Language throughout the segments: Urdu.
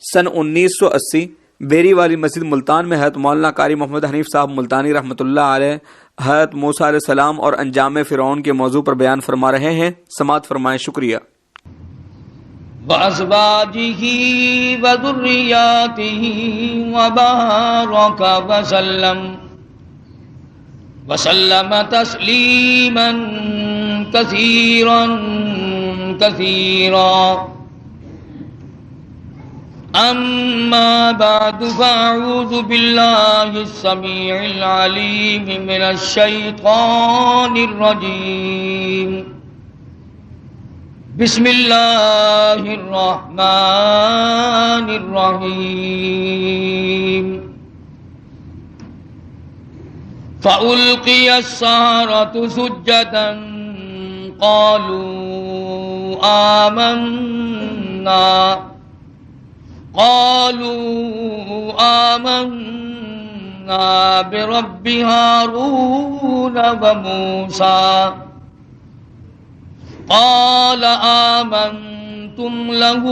سن 1980 بیری والی مسجد ملتان میں حضرت مولانا قاری محمد حنیف صاحب ملتانی رحمۃ اللہ علیہ حضرت موسیٰ علیہ السلام اور انجام فرعون کے موضوع پر بیان فرما رہے ہیں. سماعت فرمائیں. شکریہ. وَأَزْوَاجِهِ وَذُرِّيَّاتِهِ وَبَارَكَ وَسَلَّمَ تَسْلِيمًا كَثِيرًا كَثِيرًا. أما بعد فأعوذ بالله السميع العليم من الشيطان الرجيم. بسم الله الرحمن الرحيم. فألقي السحرة سجدا قالوا آمنا برب هارون وموسى. قال آمنتم له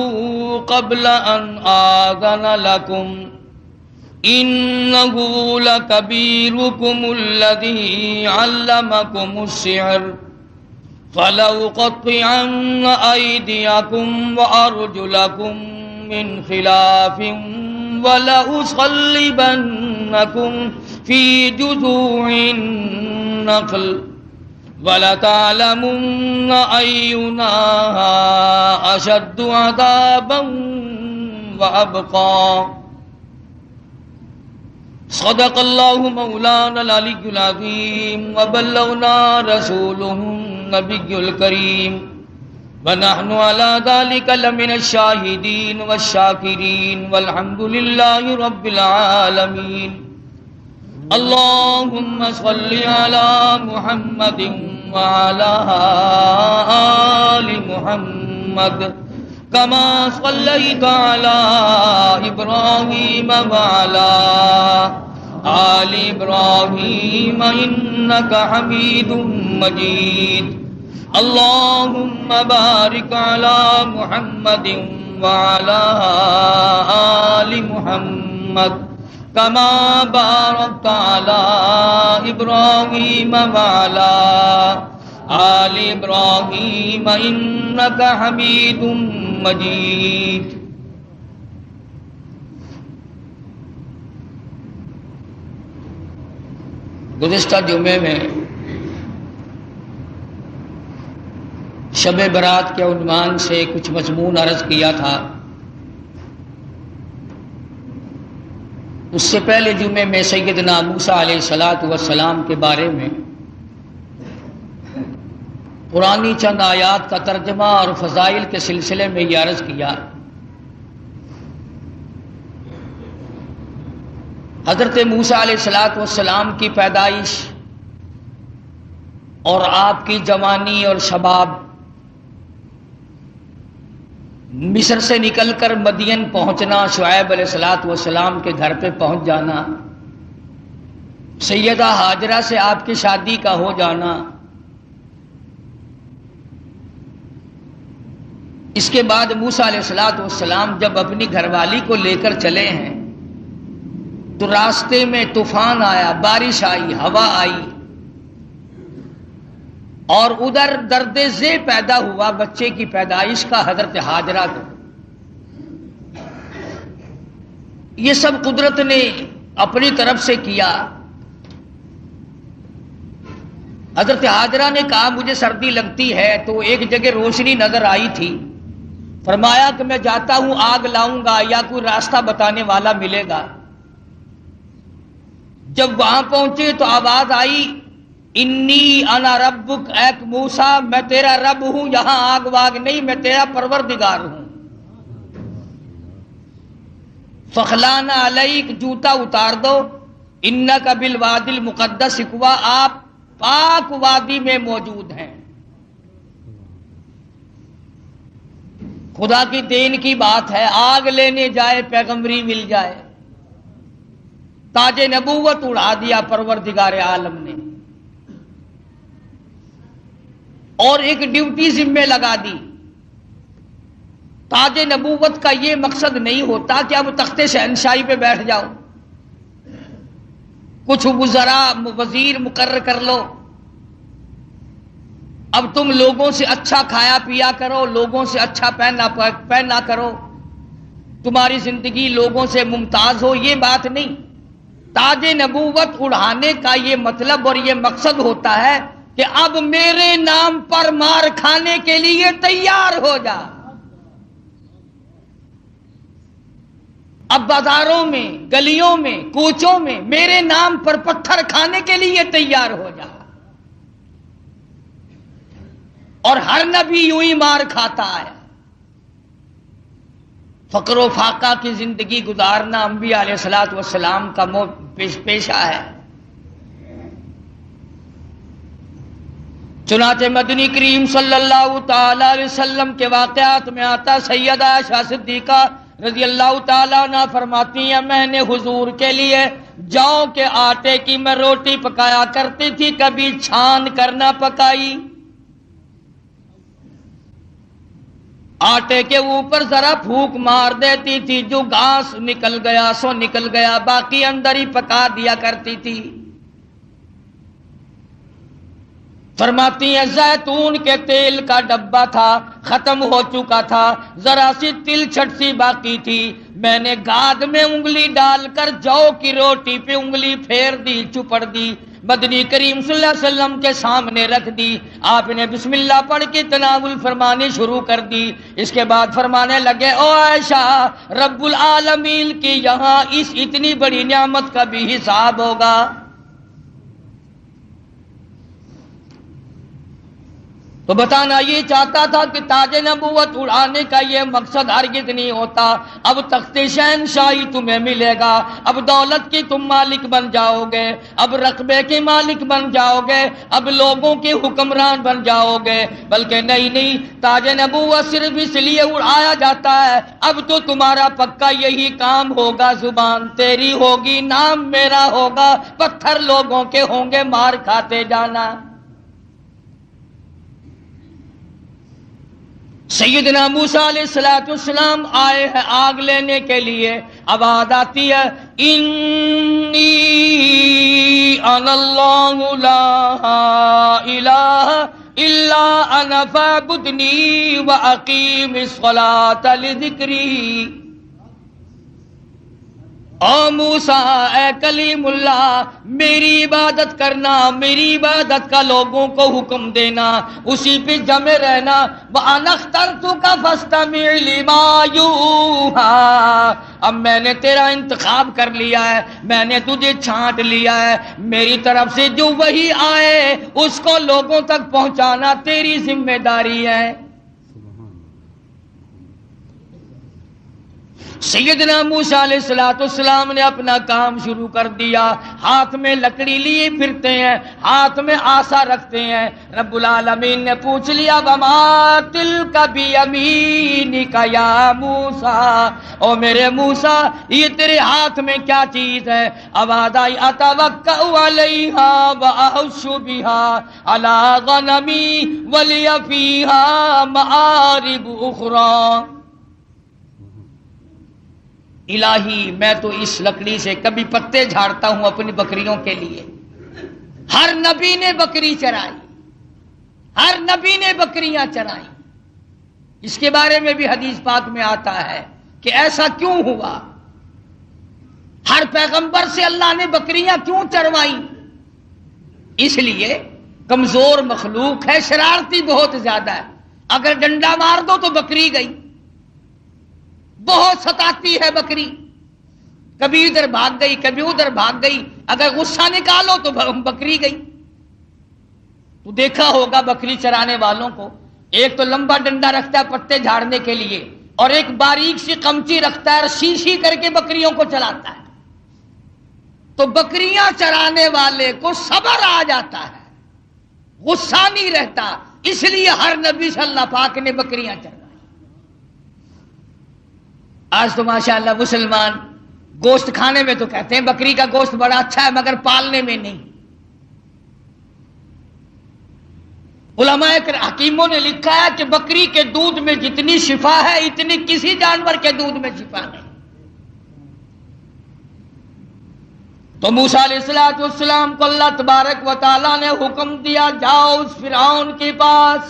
قبل أن آذن لكم إنه لكبيركم الذي علمكم السحر فلأقطعن أيديكم وأرجلكم من خلاف ولأصلبنكم في جذوع النخل وَلَتَعْلَمُنَّ أَيُّنَا أَشَدُّ عَذَابًا وَأَبْقَى. صدق اللہ مولانا العلی العظیم وبلغنا رسولہ النبی الکریم ونحن على ذلك لمن الشاہدین والشاکرین والحمد للہ رب العالمین. اللهم صل على محمد وعلى آل محمد كما صليت على إبراهيم وعلى آل إبراهيم إنك حميد مجيد. اللهم بارك على محمد وعلى آل محمد كما باركت على إبراهيم وعلى آل إبراهيم إنك حميد مجيد. گزشتہ جمعے میں شب برات کے عنوان سے کچھ مضمون عرض کیا تھا. اس سے پہلے جمعے میں سیدنا موسیٰ علیہ السلام کے بارے میں قرآنی چند آیات کا ترجمہ اور فضائل کے سلسلے میں یہ عرض کیا. حضرت موسیٰ علیہ السلام کی پیدائش اور آپ کی جوانی اور شباب، مصر سے نکل کر مدین پہنچنا، شعیب علیہ السلام کے گھر پہ پہنچ جانا، سیدہ ہاجرہ سے آپ کی شادی کا ہو جانا، اس کے بعد موسیٰ علیہ السلام جب اپنی گھر والی کو لے کر چلے ہیں تو راستے میں طوفان آیا، بارش آئی، ہوا آئی، اور ادھر درد ذی پیدا ہوا بچے کی پیدائش کا حضرت ہاجرہ کو. یہ سب قدرت نے اپنی طرف سے کیا. حضرت ہاجرہ نے کہا مجھے سردی لگتی ہے، تو ایک جگہ روشنی نظر آئی تھی، فرمایا کہ میں جاتا ہوں آگ لاؤں گا یا کوئی راستہ بتانے والا ملے گا. جب وہاں پہنچے تو آواز آئی انی انا ربک، اے موسیٰ میں تیرا رب ہوں، یہاں آگ واگ نہیں، میں تیرا پروردگار ہوں. فخلانا علیک، جوتا اتار دو، انک بالوادی المقدس طویٰ، آپ پاک وادی میں موجود ہیں. خدا کی دین کی بات ہے، آگ لینے جائے پیغمبری مل جائے. تاج نبوت اڑا دیا پروردگار عالم نے، اور ایک ڈیوٹی ذمہ لگا دی. تاج نبوت کا یہ مقصد نہیں ہوتا کہ اب تخت شہنشاہی پہ بیٹھ جاؤ، کچھ وزراء وزیر مقرر کر لو، اب تم لوگوں سے اچھا کھایا پیا کرو، لوگوں سے اچھا پہنا کرو، تمہاری زندگی لوگوں سے ممتاز ہو، یہ بات نہیں۔ تاج نبوت اڑانے کا یہ مطلب اور یہ مقصد ہوتا ہے کہ اب میرے نام پر مار کھانے کے لیے تیار ہو جا، اب بازاروں میں، گلیوں میں، کوچوں میں میرے نام پر پتھر کھانے کے لیے تیار ہو جا۔ اور ہر نبی یوں ہی مار کھاتا ہے، فقر و فاقہ کی زندگی گزارنا انبیاء علیہ الصلوۃ والسلام کا پیشہ ہے۔ چنانچہ مدنی کریم صلی اللہ تعالی علیہ وسلم کے واقعات میں آتا، سیدہ عائشہ صدیقہ رضی اللہ تعالیٰ عنہ فرماتی ہیں میں نے حضور کے لیے جو کے آٹے کی میں روٹی پکایا کرتی تھی، کبھی چھان کر نہ پکائی، آٹے کے اوپر ذرا پھونک مار دیتی تھی، جو گھاس نکل گیا سو نکل گیا، باقی اندر ہی پکا دیا کرتی تھی۔ فرماتی ہیں زیتون کے تیل کا ڈبہ تھا، ختم ہو چکا تھا، ذرا سی تل چھٹ سی باقی تھی، میں نے گاد میں انگلی ڈال کر جو کی روٹی پہ انگلی پھیر دی، چپڑ دی، مدنی کریم صلی اللہ علیہ وسلم کے سامنے رکھ دی، آپ نے بسم اللہ پڑھ کے تناول فرمانی شروع کر دی۔ اس کے بعد فرمانے لگے او عائشہ، رب العالمین کی یہاں اس اتنی بڑی نعمت کا بھی حساب ہوگا۔ تو بتانا یہ چاہتا تھا کہ تاج نبوت اڑانے کا یہ مقصد ہرگز نہیں ہوتا، اب تخت شہنشاہی تمہیں ملے گا، اب دولت کی تم مالک بن جاؤ گے، اب رقبے کے مالک بن جاؤ گے، اب لوگوں کے حکمران بن جاؤ گے، بلکہ نہیں، تاج نبوت صرف اس لیے اڑایا جاتا ہے اب تو تمہارا پکا یہی کام ہوگا، زبان تیری ہوگی، نام میرا ہوگا، پتھر لوگوں کے ہوں گے، مار کھاتے جانا۔ سیدنا موسیٰ علیہ السلام آئے ہیں آگ لینے کے لیے، آواز آتی ہے انی انا اللہ لا الہ الا انا فاعبدنی واقیم الصلاۃ لذکری۔ او موسیٰ، اے کلیم اللہ، میری عبادت کرنا، میری عبادت کا لوگوں کو حکم دینا، اسی پہ جمے رہنا۔ وَأَنَا اخْتَرْتُكَ فَاسْتَمِعْ لِمَا يُوحَىٰ، اب میں نے تیرا انتخاب کر لیا ہے، میں نے تجھے چھانٹ لیا ہے، میری طرف سے جو وحی آئے اس کو لوگوں تک پہنچانا تیری ذمہ داری ہے۔ سیدنا موسیٰ علیہ السلام نے اپنا کام شروع کر دیا، ہاتھ میں لکڑی لیے پھرتے ہیں، ہاتھ میں آسا رکھتے ہیں۔ رب العالمین نے پوچھ لیا وما تلک بیمینک یا موسیٰ، او میرے موسیٰ یہ تیرے ہاتھ میں کیا چیز ہے؟ آواز آئی اتوکأ علیہا واحش بہا علی غنمی ولی فیہا معارب اخری۔ الہی میں تو اس لکڑی سے کبھی پتے جھاڑتا ہوں اپنی بکریوں کے لیے۔ ہر نبی نے بکری چرائی، ہر نبی نے بکریاں چرائی۔ اس کے بارے میں بھی حدیث پاک میں آتا ہے کہ ایسا کیوں ہوا، ہر پیغمبر سے اللہ نے بکریاں کیوں چروائی؟ اس لیے کمزور مخلوق ہے، شرارتی بہت زیادہ ہے، اگر ڈنڈا مار دو تو بکری گئی، بہت ستاتی ہے بکری، کبھی ادھر بھاگ گئی کبھی ادھر بھاگ گئی، اگر غصہ نکالو تو بکری گئی۔ تو دیکھا ہوگا بکری چرانے والوں کو، ایک تو لمبا ڈنڈا رکھتا ہے پتے جھاڑنے کے لیے، اور ایک باریک سی قمچی رکھتا ہے اور سی کر کے بکریوں کو چلاتا ہے۔ تو بکریاں چرانے والے کو صبر آ جاتا ہے، غصہ نہیں رہتا، اس لیے ہر نبی صلی اللہ پاک نے بکریاں چرائی۔ آج تو ماشاءاللہ مسلمان گوشت کھانے میں تو کہتے ہیں بکری کا گوشت بڑا اچھا ہے، مگر پالنے میں نہیں۔ علماء حکیموں نے لکھا ہے کہ بکری کے دودھ میں جتنی شفا ہے اتنی کسی جانور کے دودھ میں شفا نہیں. تو موسیٰ علیہ السلام کو اللہ تبارک و تعالیٰ نے حکم دیا جاؤ اس فرعون کے پاس،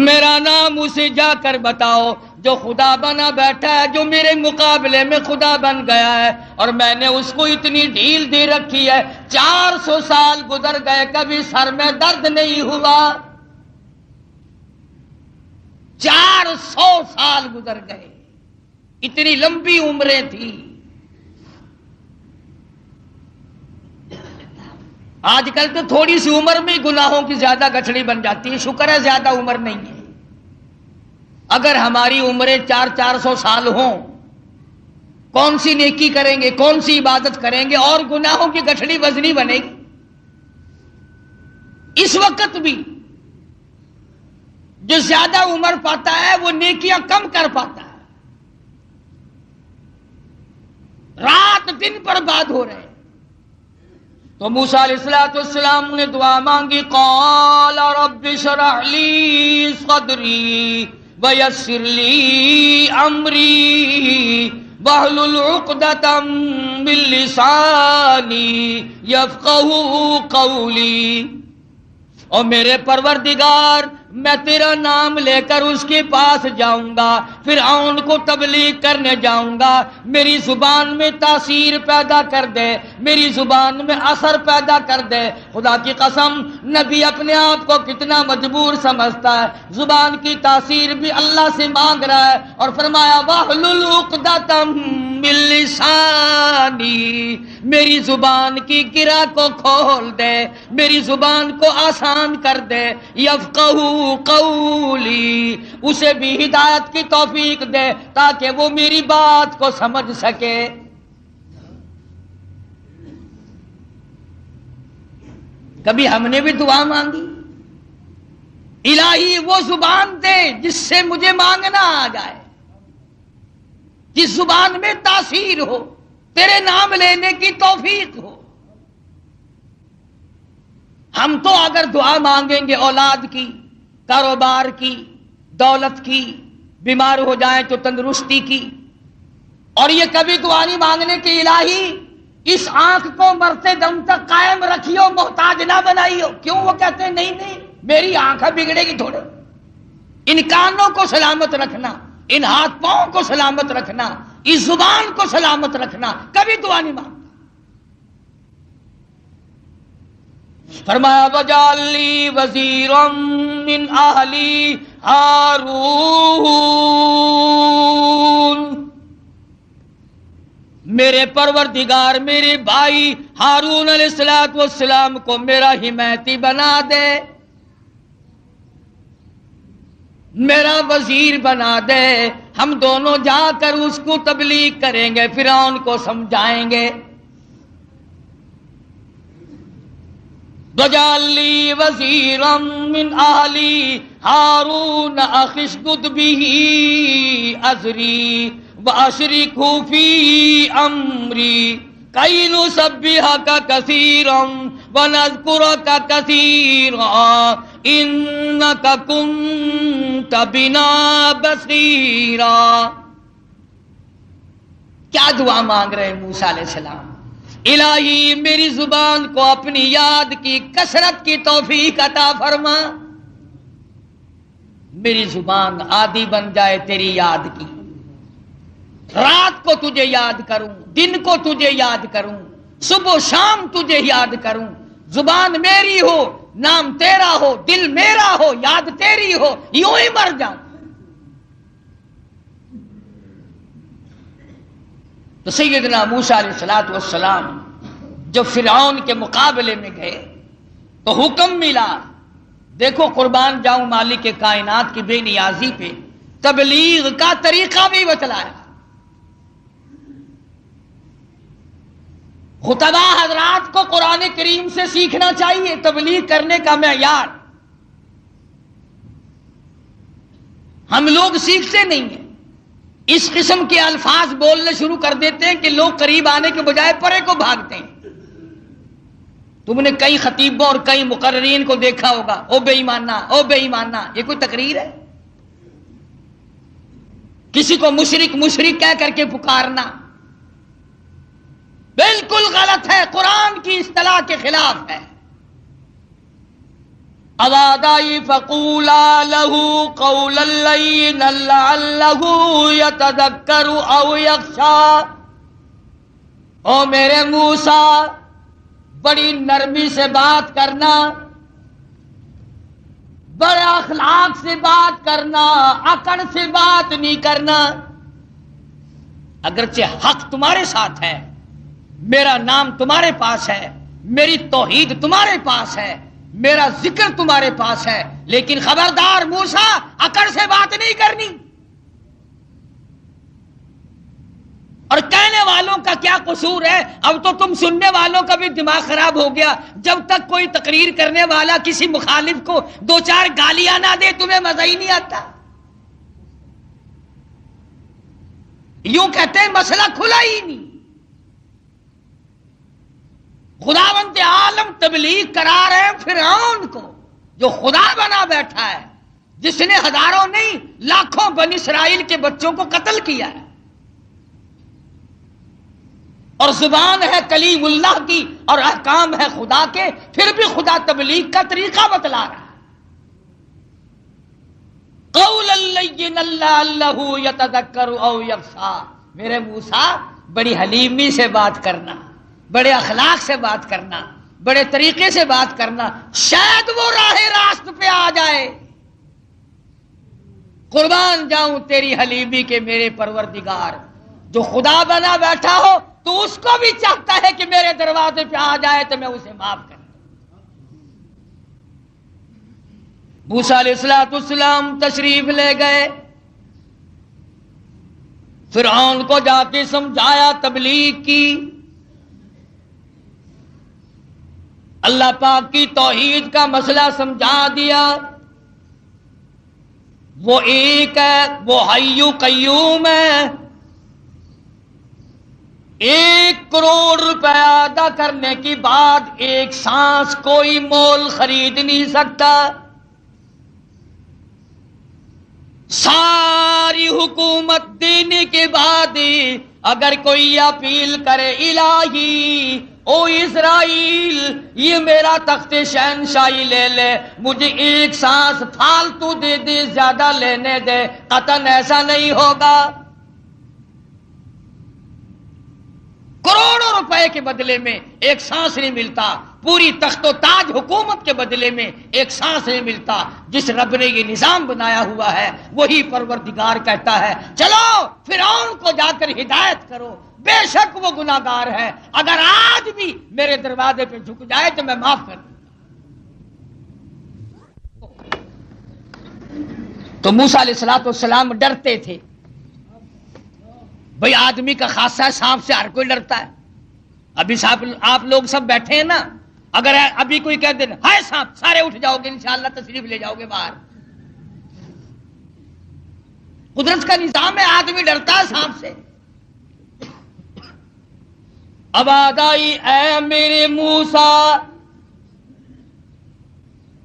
میرا نام اسے جا کر بتاؤ جو خدا بنا بیٹھا ہے، جو میرے مقابلے میں خدا بن گیا ہے، اور میں نے اس کو اتنی ڈھیل دے رکھی ہے 400 سال گزر گئے کبھی سر میں درد نہیں ہوا. 400 سال گزر گئے، اتنی لمبی عمریں تھی. آج کل تو تھوڑی سی عمر میں گناہوں کی زیادہ گٹھڑی بن جاتی ہے. شکر ہے زیادہ عمر نہیں ہے. اگر ہماری عمریں 400 سال ہوں، کون سی نیکی کریں گے، کون سی عبادت کریں گے، اور گناہوں کی گٹھڑی وزنی بنے گی. اس وقت بھی جو زیادہ عمر پاتا ہے وہ نیکیاں کم کر پاتا ہے. رات دن برباد ہو رہے ہیں. تو موسیٰ علیہ السلام نے دعا مانگی، قال رب اشرح لی صدری ویسر لی امری واحلل عقدۃ من لسانی یفقہوا قولی. اور میرے پروردگار، میں تیرا نام لے کر اس کے پاس جاؤں گا، فرعون کو تبلیغ کرنے جاؤں گا، میری زبان میں تاثیر پیدا کر دے، میری زبان میں اثر پیدا کر دے. خدا کی قسم، نبی اپنے آپ کو کتنا مجبور سمجھتا ہے، زبان کی تاثیر بھی اللہ سے مانگ رہا ہے، اور فرمایا واحلل عقدۃ من لسانی، میری زبان کی گرہ کو کھول دے، میری زبان کو آسان کر دے. یفقہوا قولی، اسے بھی ہدایت کی توفیق دے تاکہ وہ میری بات کو سمجھ سکے. کبھی ہم نے بھی دعا مانگی، الہی وہ زبان دے جس سے مجھے مانگنا آ جائے، جس زبان میں تاثیر ہو، تیرے نام لینے کی توفیق ہو. ہم تو اگر دعا مانگیں گے اولاد کی، کاروبار کی، دولت کی، بیمار ہو جائیں تو تندرستی کی، اور یہ کبھی دعا نہیں مانگنے کی الہی اس آنکھ کو مرتے دم تک قائم رکھیو، محتاج نہ بنائیو. کیوں؟ وہ کہتے ہیں نہیں نہیں میری آنکھ بگڑے گی تھوڑے، ان کانوں کو سلامت رکھنا، ان ہاتھ پاؤں کو سلامت رکھنا، اس زبان کو سلامت رکھنا. کبھی دعا نہیں مانگتا. فرمایا وجعل لی وزیرا من اہلی ہارون، میرے پروردگار میرے بھائی ہارون علیہ السلام کو میرا حمایتی بنا دے، میرا وزیر بنا دے. ہم دونوں جا کر اس کو تبلیغ کریں گے، فرعون کو سمجھائیں گے. وَاجْعَل لِّي وَزِيرًا مِّنْ أَهْلِي هَارُونَ أَخِي اشْدُدْ بِهِ أَزْرِي وَأَشْرِكْهُ فِي أَمْرِي كَيْ نُسَبِّحَكَ كَثِيرًا وَنَذْكُرَكَ كَثِيرًا إِنَّكَ كُنتَ بِنَا بَصِيرًا. کیا دعا مانگ رہے ہیں موسیٰ علیہ السلام؟ الہی میری زبان کو اپنی یاد کی کثرت کی توفیق عطا فرما، میری زبان عادی بن جائے تیری یاد کی. رات کو تجھے یاد کروں، دن کو تجھے یاد کروں، صبح و شام تجھے یاد کروں. زبان میری ہو، نام تیرا ہو، دل میرا ہو، یاد تیری ہو، یوں ہی مر جاؤں. تو سیدنا موسیٰ علیہ السلام جب فرعون کے مقابلے میں گئے تو حکم ملا، دیکھو قربان جاؤں مالک کائنات کی بے نیازی پہ تبلیغ کا طریقہ بھی بتلایا. خطبہ حضرات کو قرآن کریم سے سیکھنا چاہیے تبلیغ کرنے کا معیار. ہم لوگ سیکھتے نہیں ہیں، اس قسم کے الفاظ بولنے شروع کر دیتے ہیں کہ لوگ قریب آنے کے بجائے پرے کو بھاگتے ہیں. تم نے کئی خطیبوں اور کئی مقررین کو دیکھا ہوگا، او بے ایمانہ او بے ایمانہ، یہ کوئی تقریر ہے؟ کسی کو مشرک مشرک کہہ کر کے پکارنا بالکل غلط ہے، قرآن کی اصطلاح کے خلاف ہے۔ اوادائی فقولا لہو قولا لینا لعلہ یتذکر او یخشی، او میرے موسیٰ بڑی نرمی سے بات کرنا، بڑے اخلاق سے بات کرنا، اکڑ سے بات نہیں کرنا۔ اگرچہ حق تمہارے ساتھ ہے، میرا نام تمہارے پاس ہے، میری توحید تمہارے پاس ہے، میرا ذکر تمہارے پاس ہے، لیکن خبردار موسیٰ اکڑ سے بات نہیں کرنی۔ اور کہنے والوں کا کیا قصور ہے؟ اب تو تم سننے والوں کا بھی دماغ خراب ہو گیا۔ جب تک کوئی تقریر کرنے والا کسی مخالف کو دو چار گالیاں نہ دے تمہیں مزہ ہی نہیں آتا۔ یوں کہتے ہیں مسئلہ کھلا ہی نہیں۔ خداوند عالم تبلیغ کرا رہے ہیں فرعون کو، جو خدا بنا بیٹھا ہے، جس نے ہزاروں نہیں لاکھوں بنی اسرائیل کے بچوں کو قتل کیا ہے، اور زبان ہے کلیم اللہ کی اور احکام ہے خدا کے، پھر بھی خدا تبلیغ کا طریقہ بتلا رہا ہے۔ قولا لینا لعلہ یتذکر او یخشی، میرے موسیٰ بڑی حلیمی سے بات کرنا، بڑے اخلاق سے بات کرنا، بڑے طریقے سے بات کرنا، شاید وہ راہ راست پہ آ جائے۔ قربان جاؤں تیری حلیمی کے میرے پروردگار، جو خدا بنا بیٹھا ہو تو اس کو بھی چاہتا ہے کہ میرے دروازے پہ آ جائے تو میں اسے معاف کر دوں۔ موسیٰ علیہ السلام تشریف لے گئے، فرعون کو جا کے سمجھایا، تبلیغ کی، اللہ پاک کی توحید کا مسئلہ سمجھا دیا۔ وہ ایک ہے، وہ حی قیوم ہے، 1 کروڑ روپے ادا کرنے کی بعد ایک سانس کوئی مول خرید نہیں سکتا۔ ساری حکومت دینے کے بعد اگر کوئی اپیل کرے الہی او اسرائیل یہ میرا تخت شہنشاہی لے لے، مجھے ایک سانس فالتو دے دے، زیادہ لینے دے، قطعاً ایسا نہیں ہوگا۔ کروڑوں روپے کے بدلے میں ایک سانس نہیں ملتا، پوری تخت و تاج حکومت کے بدلے میں ایک سانس نہیں ملتا۔ جس رب نے یہ نظام بنایا ہوا ہے وہی پروردگار کہتا ہے چلو فرعون کو جا کر ہدایت کرو، بے شک وہ گناہگار ہے، اگر آج بھی میرے دروازے پہ جھک جائے تو میں معاف کر دوں۔ تو موسیٰ علیہ السلام ڈرتے تھے۔ بھئی آدمی کا خاصہ ہے، سانپ سے ہر کوئی ڈرتا ہے۔ ابھی آپ لوگ سب بیٹھے ہیں نا، اگر ابھی کوئی کہہ دے ہائے سانپ، سارے اٹھ جاؤ گے، انشاءاللہ تشریف لے جاؤ گے باہر۔ قدرت کا نظام ہے، آدمی ڈرتا ہے سانپ سے۔ اب آدائی اے میرے موسیٰ،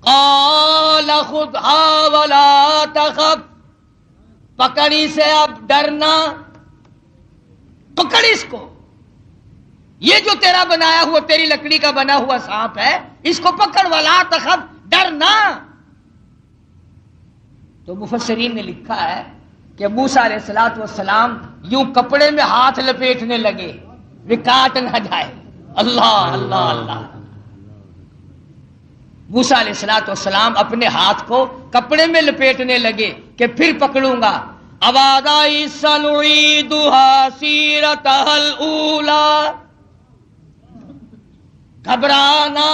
قال خذھا ولا تخف، پکڑی سے اب ڈرنا، پکڑ اس کو، یہ جو تیرا بنایا ہوا، تیری لکڑی کا بنا ہوا سانپ ہے، اس کو پکڑ، ولا تخف، ڈرنا۔ تو مفسرین نے لکھا ہے کہ موسیٰ علیہ السلام یوں کپڑے میں ہاتھ لپیٹنے لگے وہ کاٹ نہ جائے۔ اللہ اللہ اللہ، موسیٰ علیہ السلام اپنے ہاتھ کو کپڑے میں لپیٹنے لگے کہ پھر پکڑوں گا۔ اوادائی سنعیدھا سیرتھا الاولی، گھبرانا،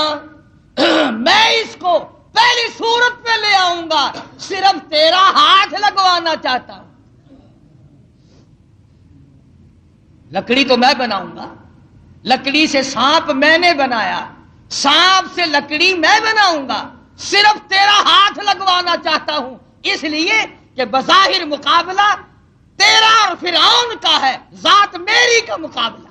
میں اس کو پہلی صورت میں لے آؤں گا، صرف تیرا ہاتھ لگوانا چاہتا ہوں۔ لکڑی تو میں بناؤں گا، لکڑی سے سانپ میں نے بنایا، سانپ سے لکڑی میں بناؤں گا، صرف تیرا ہاتھ لگوانا چاہتا ہوں، اس لیے کہ بظاہر مقابلہ تیرا اور فرعون کا ہے، ذات میری کا مقابلہ ہے۔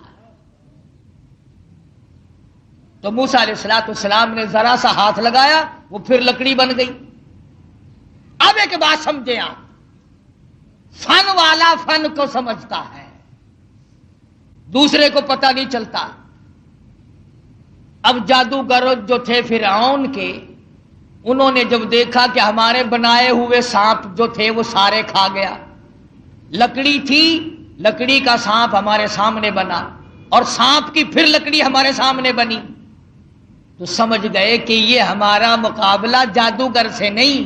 تو موسیٰ علیہ السلام نے ذرا سا ہاتھ لگایا، وہ پھر لکڑی بن گئی۔ اب ایک بات سمجھیں آپ، فن والا فن کو سمجھتا ہے، دوسرے کو پتہ نہیں چلتا۔ اب جادوگر جو تھے فرعون کے، انہوں نے جب دیکھا کہ ہمارے بنائے ہوئے سانپ جو تھے وہ سارے کھا گیا، لکڑی تھی، لکڑی کا سانپ ہمارے سامنے بنا، اور سانپ کی پھر لکڑی ہمارے سامنے بنی، تو سمجھ گئے کہ یہ ہمارا مقابلہ جادوگر سے نہیں۔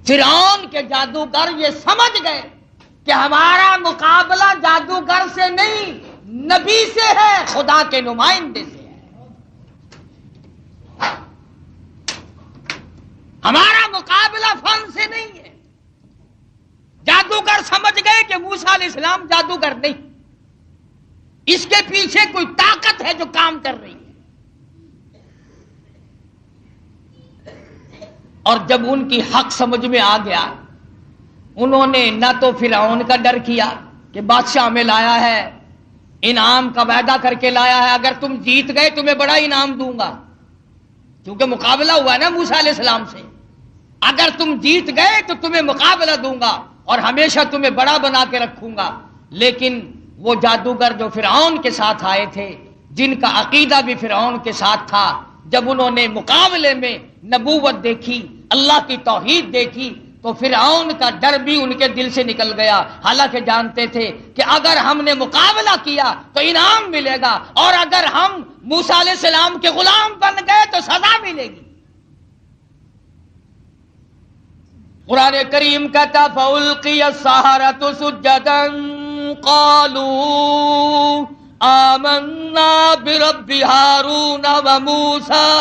فرعون کے جادوگر یہ سمجھ گئے کہ ہمارا مقابلہ جادوگر سے نہیں، نبی سے ہے، خدا کے نمائندے سے ہے۔ ہمارا مقابلہ فن سے نہیں ہے۔ جادوگر سمجھ گئے کہ موسیٰ علیہ السلام جادوگر نہیں، اس کے پیچھے کوئی طاقت ہے جو کام کر رہی ہے۔ اور جب ان کی حق سمجھ میں آ گیا، انہوں نے نہ تو فرعون کا ڈر کیا کہ بادشاہ میں لایا ہے، انعام کا وعدہ کر کے لایا ہے، اگر تم جیت گئے تمہیں بڑا انعام دوں گا، کیونکہ مقابلہ ہوا ہے نا موسیٰ علیہ السلام سے، اگر تم جیت گئے تو تمہیں مقابلہ دوں گا اور ہمیشہ تمہیں بڑا بنا کے رکھوں گا۔ لیکن وہ جادوگر جو فرعون کے ساتھ آئے تھے، جن کا عقیدہ بھی فرعون کے ساتھ تھا، جب انہوں نے مقابلے میں نبوت دیکھی، اللہ کی توحید دیکھی، تو فرعون کا ڈر بھی ان کے دل سے نکل گیا، حالانکہ جانتے تھے کہ اگر ہم نے مقابلہ کیا تو انعام ملے گا، اور اگر ہم موسیٰ علیہ السلام کے غلام بن گئے تو سزا ملے گی۔ قرآن کریم کہتا فَأُلْقِيَ السَّحَرَةُ سُجَّدًا قَالُوا آمَنَّا بِرَبِّ هَارُونَ وَمُوسَىٰ۔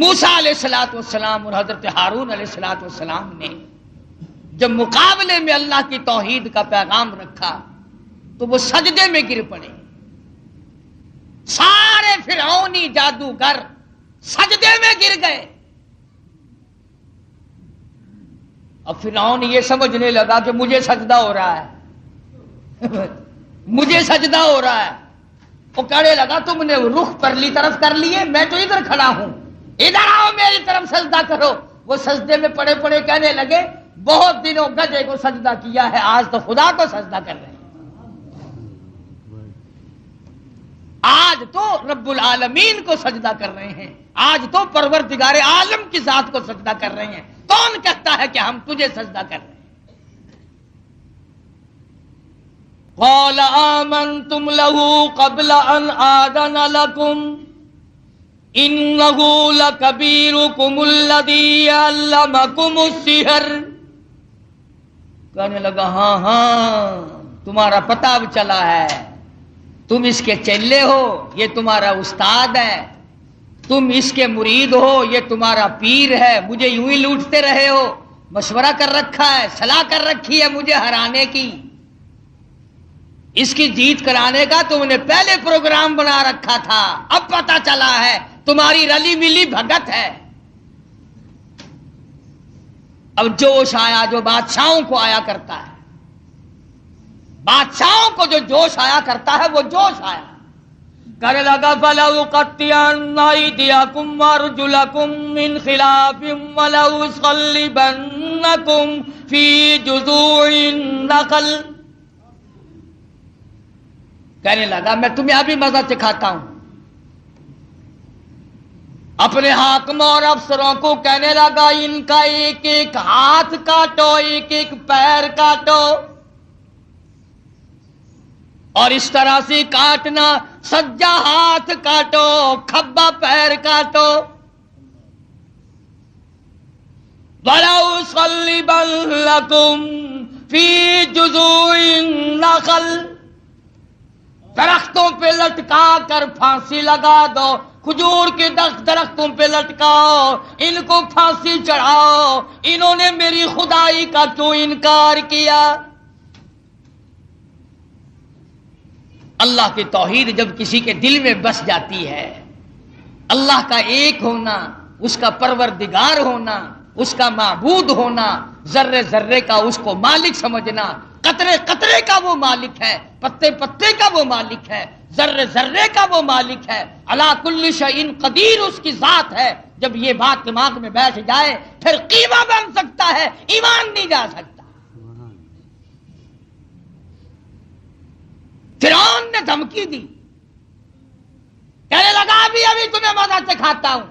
موسیٰ علیہ السلام اور حضرت ہارون علیہ السلام نے جب مقابلے میں اللہ کی توحید کا پیغام رکھا تو وہ سجدے میں گر پڑے، سارے فرعونی جادوگر سجدے میں گر گئے۔ اب فرعون یہ سمجھنے لگا کہ مجھے سجدہ ہو رہا ہے مجھے سجدہ ہو رہا ہے۔ وہ کہنے لگا تم نے رخ پرلی طرف کر لیے، میں تو ادھر کھڑا ہوں، ادھر آؤ میری طرف سجدہ کرو۔ وہ سجدے میں پڑے پڑے کہنے لگے بہت دنوں گدھے کو سجدہ کیا ہے، آج تو خدا کو سجدہ کر رہے ہیں، آج تو رب العالمین کو سجدہ کر رہے ہیں، آج تو پروردگار عالم کی ذات کو سجدہ کر رہے ہیں۔ کون کہتا ہے کہ ہم تجھے سجدہ کر رہے ہیں؟ قال آمنتم له قبل ان آذن لكم انه لكبيركم الذي علمكم السحر۔ کہنے لگا ہاں تمہارا پتہ اب چلا ہے، تم اس کے چیلے ہو، یہ تمہارا استاد ہے، تم اس کے مرید ہو، یہ تمہارا پیر ہے، مجھے یوں ہی لوٹتے رہے ہو، مشورہ کر رکھا ہے، صلاح کر رکھی ہے مجھے ہرانے کی، اس کی جیت کرانے کا تم نے پہلے پروگرام بنا رکھا تھا، اب پتہ چلا ہے تمہاری رلی ملی بھگت ہے۔ اب جوش آیا جو بادشاہوں کو آیا کرتا ہے، بادشاہوں کو جو جوش آیا کرتا ہے وہ جوش آیا، کہنے لگا فَلَأُقَطِّعَنَّ أَيْدِيَكُمْ وَأَرْجُلَكُمْ مِنْ خِلَافٍ وَلَأُصَلِّبَنَّكُمْ فِي جُذُوعِ النَّخْلِ۔ کہنے لگا میں تمہیں ابھی مزہ سکھاتا ہوں۔ اپنے حاکموں اور افسروں کو کہنے لگا ان کا ایک ایک ہاتھ کاٹو، ایک ایک پیر کاٹو، اور اس طرح سے کاٹنا، سجا ہاتھ کاٹو، کھبا پیر کاٹو۔ وَلَأُصَلِّبَنَّكُمْ فِي جُذُوعِ النَّخْلِ، درختوں پہ لٹکا کر پھانسی لگا دو، کھجور کے درختوں پہ لٹکاؤ، ان کو پھانسی چڑھاؤ، انہوں نے میری خدائی کا کیوں انکار کیا؟ اللہ کی توحید جب کسی کے دل میں بس جاتی ہے، اللہ کا ایک ہونا، اس کا پروردگار ہونا، اس کا معبود ہونا، ذرے ذرے کا اس کو مالک سمجھنا، قطرے قطرے کا وہ مالک ہے، پتے پتے کا وہ مالک ہے، ذرے ذرے کا وہ مالک ہے، علی کل شیء قدیر اس کی ذات ہے۔ جب یہ بات دماغ میں بیٹھ جائے پھر قیمہ بن سکتا ہے، ایمان نہیں جا سکتا۔ فرعون نے دھمکی دی، کہنے لگا ابھی تمہیں مزہ سے کھاتا ہوں،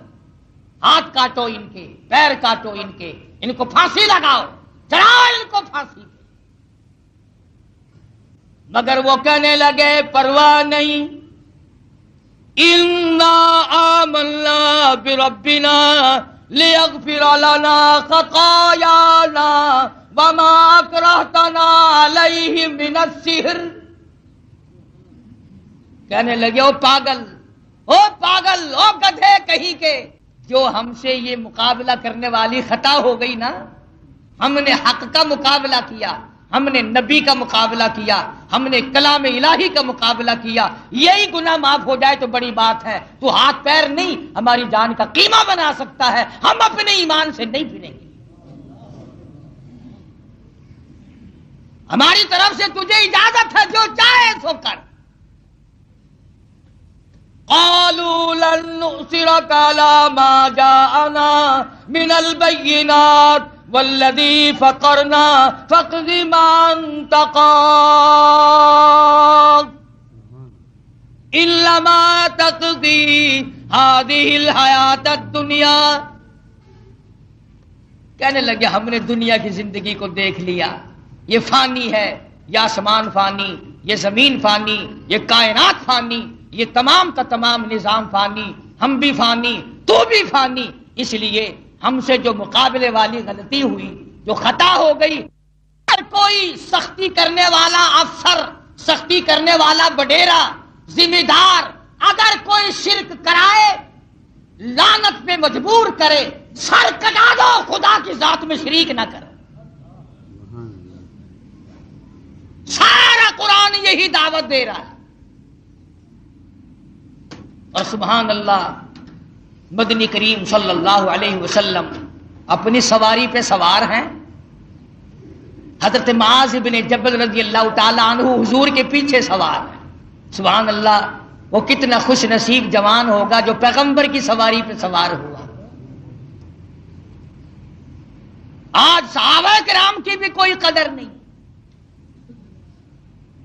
ہاتھ کاٹو ان کے، پیر کاٹو ان کے، ان کو پھانسی لگاؤ، چڑھاؤ ان کو پھانسی پہ۔ مگر وہ کہنے لگے پرواہ نہیں، انا آمنا بربنا لیغفر لنا خطایانا وما اکرہتنا علیہ من السحر۔ کہنے لگے او پاگل، او گدھے کہیں کے، جو ہم سے یہ مقابلہ کرنے والی خطا ہو گئی نا، ہم نے حق کا مقابلہ کیا، ہم نے نبی کا مقابلہ کیا، ہم نے کلام الہی کا مقابلہ کیا، یہی گناہ معاف ہو جائے تو بڑی بات ہے۔ تو ہاتھ پیر نہیں ہماری جان کا قیمہ بنا سکتا ہے، ہم اپنے ایمان سے نہیں پھریں گے۔ ہماری طرف سے تجھے اجازت ہے، جو چاہے سو کر۔ قالوا لن نؤثرك على ما جاءنا من البينات والذي فقرنا فاقض ما انت قاض إلا ما تقضي هذه الحياة الدنيا۔ کہنے لگے ہم نے دنیا کی زندگی کو دیکھ لیا، یہ فانی ہے، یہ آسمان فانی، یہ زمین فانی، یہ کائنات فانی، یہ تمام کا تمام نظام فانی، ہم بھی فانی، تو بھی فانی۔ اس لیے ہم سے جو مقابلے والی غلطی ہوئی، جو خطا ہو گئی، اگر کوئی سختی کرنے والا افسر، سختی کرنے والا بڈیرا، ذمہ دار اگر کوئی شرک کرائے، لعنت پہ مجبور کرے، سر کٹا دو، خدا کی ذات میں شریک نہ کرو۔ سارا قرآن یہی دعوت دے رہا ہے۔ اور سبحان اللہ، مدنی کریم صلی اللہ علیہ وسلم اپنی سواری پہ سوار ہیں، حضرت معاذ بن جبل رضی اللہ تعالی عنہ حضور کے پیچھے سوار ہیں۔ سبحان اللہ، وہ کتنا خوش نصیب جوان ہوگا جو پیغمبر کی سواری پہ سوار ہوا۔ آج صحابہ کرام کی بھی کوئی قدر نہیں،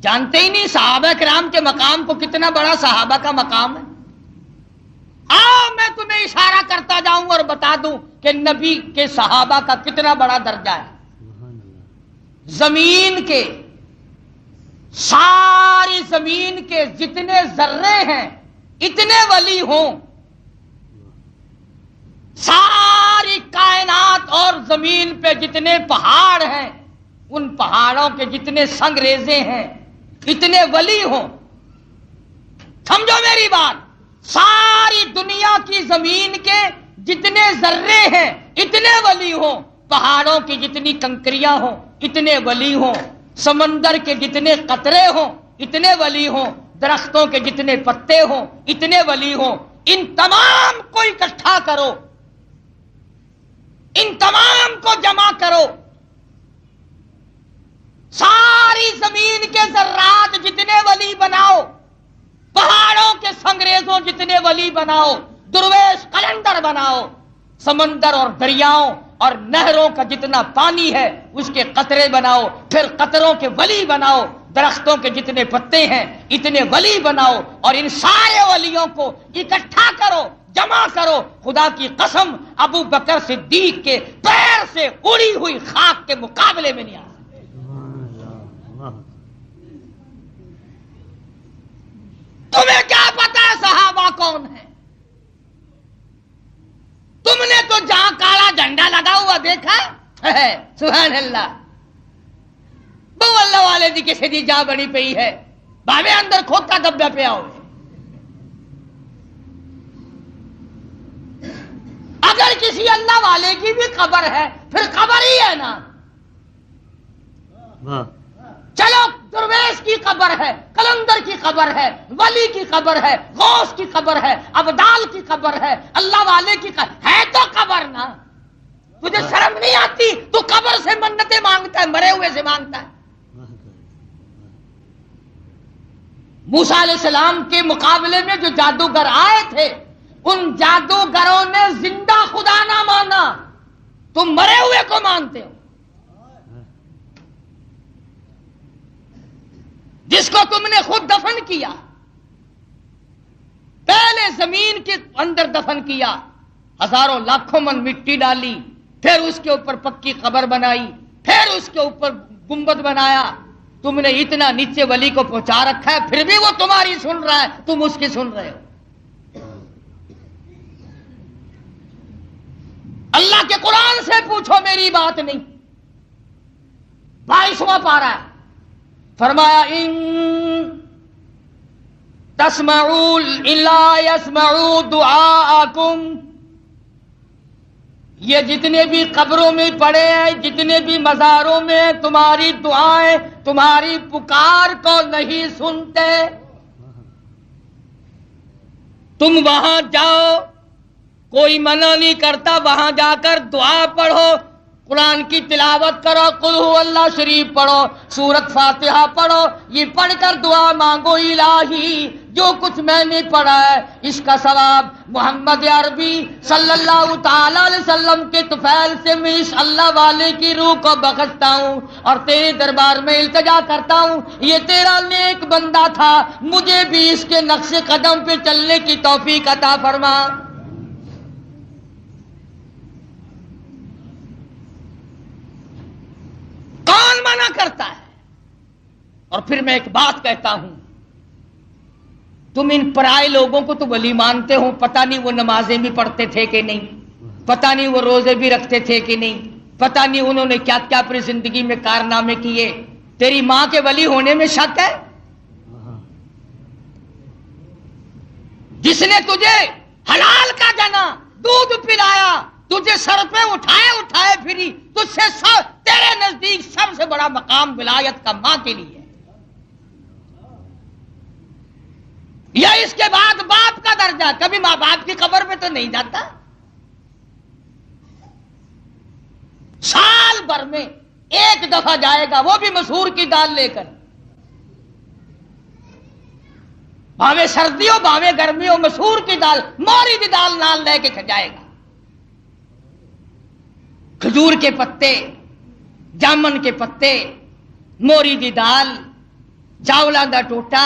جانتے ہی نہیں صحابہ کرام کے مقام کو، کتنا بڑا صحابہ کا مقام ہے۔ میں تمہیں اشارہ کرتا جاؤں اور بتا دوں کہ نبی کے صحابہ کا کتنا بڑا درجہ ہے۔ زمین کے، ساری زمین کے جتنے ذرے ہیں اتنے ولی ہوں، ساری کائنات اور زمین پہ جتنے پہاڑ ہیں ان پہاڑوں کے جتنے سنگریزے ہیں اتنے ولی ہوں۔ سمجھو میری بات، ساری دنیا کی زمین کے جتنے ذرے ہیں اتنے ولی ہوں، پہاڑوں کی جتنی کنکریاں ہوں اتنے ولی ہوں، سمندر کے جتنے قطرے ہوں اتنے ولی ہوں، درختوں کے جتنے پتے ہوں اتنے ولی ہوں۔ ان تمام کو اکٹھا کرو، ان تمام کو جمع کرو، ساری زمین کے ذرات جتنے ولی بناؤ، پہاڑوں کے سنگریزوں جتنے ولی بناؤ، درویش قلندر بناؤ، سمندر اور دریاؤں اور نہروں کا جتنا پانی ہے اس کے قطرے بناؤ، پھر قطروں کے ولی بناؤ، درختوں کے جتنے پتے ہیں اتنے ولی بناؤ، اور ان سارے ولیوں کو اکٹھا کرو، جمع کرو۔ خدا کی قسم، ابو بکر صدیق کے پیر سے اڑی ہوئی خاک کے مقابلے میں نہیں آ سکتے۔ تمہیں کیا پتا ہے صحابہ کون ہے؟ تم نے تو جہاں کالا جھنڈا لگا ہوا دیکھا ہے، سبحان اللہ، بو اللہ والے دی کسی دی جا بنی پئی ہے، باوے اندر کھوتا دبا پیا ہوئے۔ اگر کسی اللہ والے کی بھی قبر ہے پھر قبر ہی ہے نا۔ چلو درویش کی قبر ہے، قلندر کی قبر ہے، ولی کی قبر ہے، غوث کی قبر ہے، ابدال کی قبر ہے، اللہ والے کی قبر ہے، تو قبر نا۔ تجھے شرم نہیں آتی؟ تو قبر سے منتیں مانگتا ہے، مرے ہوئے سے مانگتا ہے۔ موسیٰ علیہ السلام کے مقابلے میں جو جادوگر آئے تھے ان جادوگروں نے زندہ خدا نہ مانا، تم مرے ہوئے کو مانتے ہو، جس کو تم نے خود دفن کیا، پہلے زمین کے اندر دفن کیا، ہزاروں لاکھوں من مٹی ڈالی، پھر اس کے اوپر پکی قبر بنائی، پھر اس کے اوپر گنبد بنایا، تم نے اتنا نیچے ولی کو پہنچا رکھا ہے، پھر بھی وہ تمہاری سن رہا ہے، تم اس کی سن رہے ہو۔ اللہ کے قرآن سے پوچھو، میری بات نہیں۔ 22واں پارہ ہے، فرمایا ان تسمعوا الا يسمعوا دعاءکم، یہ جتنے بھی قبروں میں پڑے ہیں، جتنے بھی مزاروں میں، تمہاری دعائیں، تمہاری پکار کو نہیں سنتے۔ تم وہاں جاؤ، کوئی منع نہیں کرتا، وہاں جا کر دعا پڑھو، قرآن کی تلاوت کرو، قل هو اللہ شریف پڑھو، سورت فاتحہ پڑھو، یہ پڑھ کر دعا مانگو، الہی جو کچھ میں نے پڑھا ہے اس کا ثواب محمد عربی صلی اللہ تعالی علیہ وسلم کے طفیل سے میں اس اللہ والے کی روح کو بخشتا ہوں اور تیرے دربار میں التجا کرتا ہوں، یہ تیرا نیک بندہ تھا، مجھے بھی اس کے نقش قدم پہ چلنے کی توفیق عطا فرما۔ کون منع کرتا ہے؟ اور پھر میں ایک بات کہتا ہوں، تم ان پرائے لوگوں کو تو ولی مانتے ہو، پتہ نہیں وہ نمازیں بھی پڑھتے تھے کہ نہیں، پتہ نہیں وہ روزے بھی رکھتے تھے کہ نہیں، پتہ نہیں انہوں نے کیا کیا اپنی زندگی میں کارنامے کیے، تیری ماں کے ولی ہونے میں شک ہے؟ جس نے تجھے حلال کا جنا دودھ پلایا، تجھے سر پہ اٹھائے پھری، تجھ سے تیرے نزدیک سب سے بڑا مقام ولایت کا ماں کے لیے ہے، یا اس کے بعد باپ کا درجہ؟ کبھی ماں باپ کی قبر میں تو نہیں جاتا، سال بھر میں ایک دفعہ جائے گا، وہ بھی مسحور کی دال لے کر، بھاوے سردی ہو بھاوے گرمی ہو، مسحور کی دال، موری کی دال نال لے کے جائے گا۔ کھجور کے پتے، جامن کے پتے، موری دی دال، چاولاں دا ٹوٹا،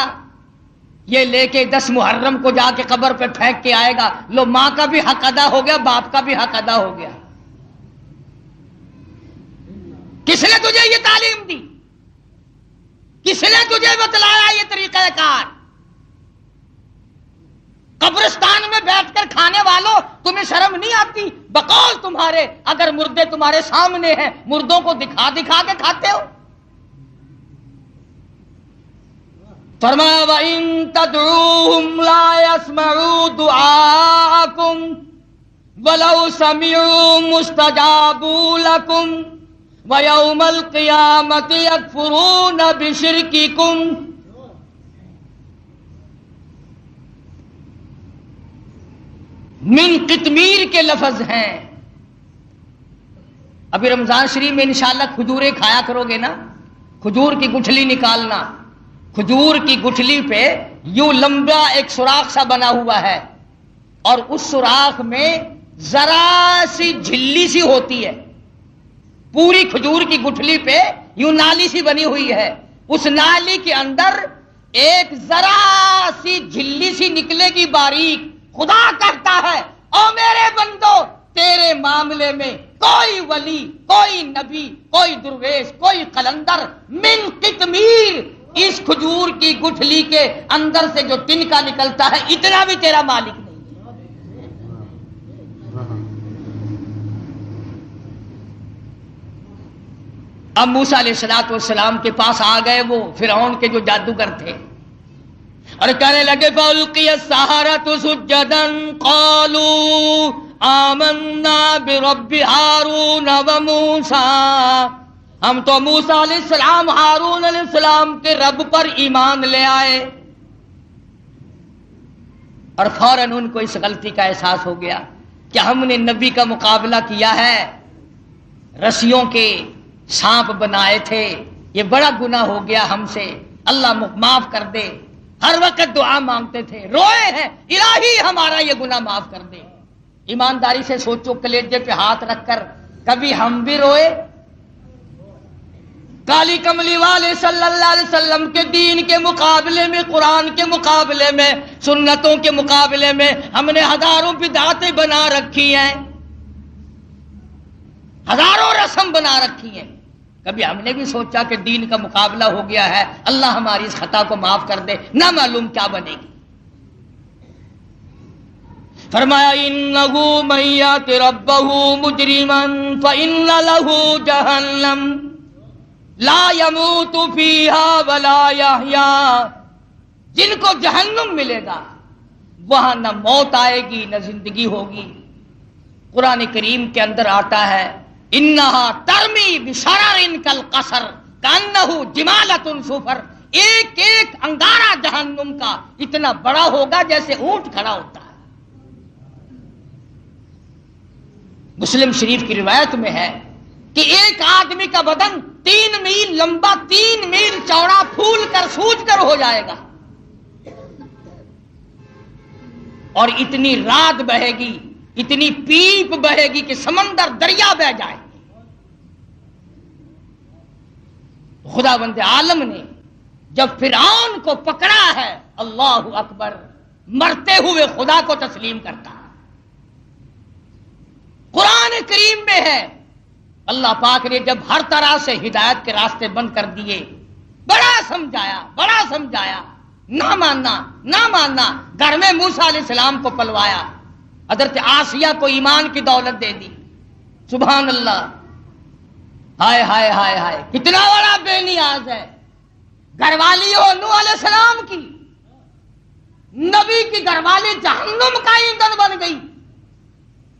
یہ لے کے 10 محرم کو جا کے قبر پہ پھینک کے آئے گا، لو ماں کا بھی حق ادا ہو گیا، باپ کا بھی حق ادا ہو گیا۔ کس نے تجھے یہ تعلیم دی؟ کس نے تجھے بتلایا یہ طریقہ کار؟ قبرستان میں بیٹھ کر کھانے والوں، تمہیں شرم نہیں آتی؟ بقول تمہارے، اگر مردے تمہارے سامنے ہیں، مردوں کو دکھا دکھا کے کھاتے ہو۔ فرمایا وَإِن تَدْعُوهُمْ لَا يَسْمَعُوا دُعَاءَكُمْ وَلَوْ سَمِعُوا مُسْتَجَابُوا لَكُمْ وَيَوْمَ الْقِيَامَةِ يَكْفُرُونَ بِشِرْكِكُمْ۔ من قطمیر کے لفظ ہیں۔ ابھی رمضان شریف میں انشاءاللہ کھجوریں کھایا کرو گے نا، کھجور کی گٹھلی نکالنا، کھجور کی گٹھلی پہ یوں لمبا ایک سوراخ سا بنا ہوا ہے اور اس سوراخ میں ذرا سی جھلی سی ہوتی ہے، پوری کھجور کی گٹھلی پہ یوں نالی سی بنی ہوئی ہے، اس نالی کے اندر ایک ذرا سی جھلی سی نکلے گی باریک۔ خدا کہتا ہے او میرے بندو، تیرے معاملے میں کوئی ولی، کوئی نبی، کوئی درویش، کوئی قلندر من قطمیر، اس کھجور کی گٹھلی کے اندر سے جو تنکا نکلتا ہے اتنا بھی تیرا مالک نہیں ہے۔ اب موسیٰ علیہ السلام کے پاس آ گئے وہ فرعون کے جو جادوگر تھے اور کہنے لگے فَأُلْقِيَ السَّحَرَةُ سُجَّدًا قَالُوا آمَنَّا بِرَبِّ هَارُونَ وَمُوسَىٰ، ہم تو موسیٰ علیہ السلام، ہارون علیہ السلام کے رب پر ایمان لے آئے۔ اور فوراً ان کو اس غلطی کا احساس ہو گیا کہ ہم نے نبی کا مقابلہ کیا ہے، رسیوں کے سانپ بنائے تھے، یہ بڑا گناہ ہو گیا ہم سے، اللہ معاف کر دے۔ ہر وقت دعا مانگتے تھے، روئے ہیں الہی ہمارا یہ گناہ معاف کر دے۔ ایمانداری سے سوچو، کلیجے پہ ہاتھ رکھ کر کبھی ہم بھی روئے؟ کالی کملی والے صلی اللہ علیہ وسلم کے دین کے مقابلے میں، قرآن کے مقابلے میں، سنتوں کے مقابلے میں ہم نے ہزاروں بدعتیں بنا رکھی ہیں، ہزاروں رسم بنا رکھی ہیں۔ کبھی ہم نے بھی سوچا کہ دین کا مقابلہ ہو گیا ہے، اللہ ہماری اس خطا کو معاف کر دے، نہ معلوم کیا بنے گی۔ فرمایا انہ من یات ربہ مجرما فإن لہ جہنم لا يموت فیہا ولا یحیا، جن کو جہنم ملے گا وہاں نہ موت آئے گی نہ زندگی ہوگی۔ قرآن کریم کے اندر آتا ہے انہا ترمی بشرر کالقصر کانہ جمالۃ صفر، ایک ایک انگارہ جہنم کا اتنا بڑا ہوگا جیسے اونٹ کھڑا ہوتا ہے۔ مسلم شریف کی روایت میں ہے کہ ایک آدمی کا بدن 3 میل لمبا 3 میل چوڑا پھول کر سوج کر ہو جائے گا، اور اتنی رات بہے گی، اتنی پیپ بہے گی کہ سمندر دریا بہ جائے۔ خدا بند عالم نے جب فرعون کو پکڑا ہے، اللہ اکبر، مرتے ہوئے خدا کو تسلیم کرتا ہے۔ قرآن کریم میں ہے اللہ پاک نے جب ہر طرح سے ہدایت کے راستے بند کر دیے، بڑا سمجھایا، نہ ماننا، گھر میں موسیٰ علیہ السلام کو پلوایا، حضرت آسیہ کو ایمان کی دولت دے دی۔ سبحان اللہ، ہائے ہائے ہائے ہائے، کتنا بڑا بے نیاز ہے۔ گھر والی ہو نوح علیہ السلام کی، نبی کی گھر والی جہنم کا ایندھن بن گئی،